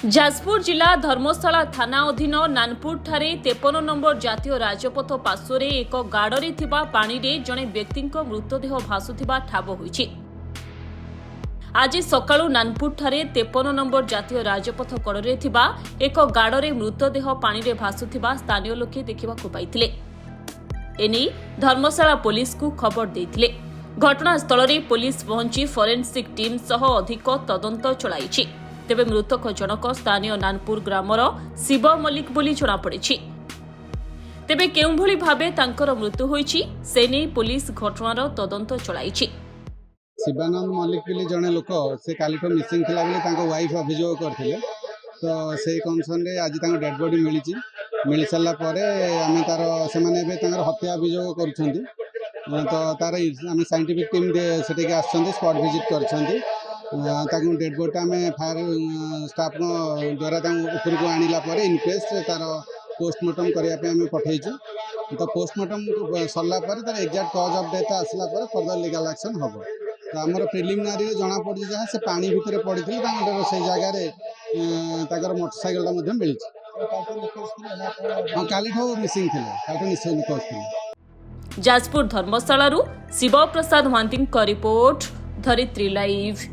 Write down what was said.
जाजपुर जिला धर्मशाला थाना अधीन नानपुर ठारे 53 नंबर जातीय राजपथ पार्श्वरे एक गाड़े थिबा पानी रे जणे व्यक्तिंक मृतदेह भासुथिबा ठाब होईछि। आज सकाळु नानपुर ठारे 53 नंबर जातीय राजपथ कड़े थिबा एक गाड़े मृतदेह पानी रे भासुथिबा स्थानीय लोके देखिबाकु पाइथिले। एनी धर्मशाला पुलिस को खबर देइथिले। घटनास्थल रे पुलिस पहुंची फोरेंसिक टीम सह अधिक तदंत चलाइछि। तेबे मृतक जनक स्थानीय नानपुर ग्रामर शिव मल्लिक बोली जଣାपड़िछि। तेबे केउंभली भाबे तांकर मृत्यु होईछि से नै पुलिस घटनार तदंत चलाइछि। शिवानंद मल्लिक बोली जने लोक से कालीठो मिसिंग थिला बोली तांको वाइफ अभियोग करथिले। तो से कनसर्न रे आज तांको डेड बॉडी मिलिछि। मिल सारा परे आमे तार से माने बे तांकर हत्या अभियोग करछन्ती। तो तार आमे साइंटिफिक टीम दे सेटे के आछन्ती, स्पॉट विजिट करछन्ती। ताकू डेड बॉडी आमे फायर स्टाफ द्वारा ऊपर को आनिला परे इनक्वेस्ट तार पोस्टमार्टम करिया पे आमे पठेइछु। तो पोस्टमार्टम सरला परे तार एग्जैक्ट कॉज ऑफ डेथ आसला परे फर्दर लीगल एक्शन हबो। तो आमर प्रिलिमिनारी जना पड़ी जहाँ से पानी भितर पड़ी से जगार ताकर मोटरसाइकेल मध्ये मिली। हाँ काली मिसिंग थे। जाजपुर धर्मशाला शिव प्रसाद महांती रिपोर्ट धरित्री लाइव।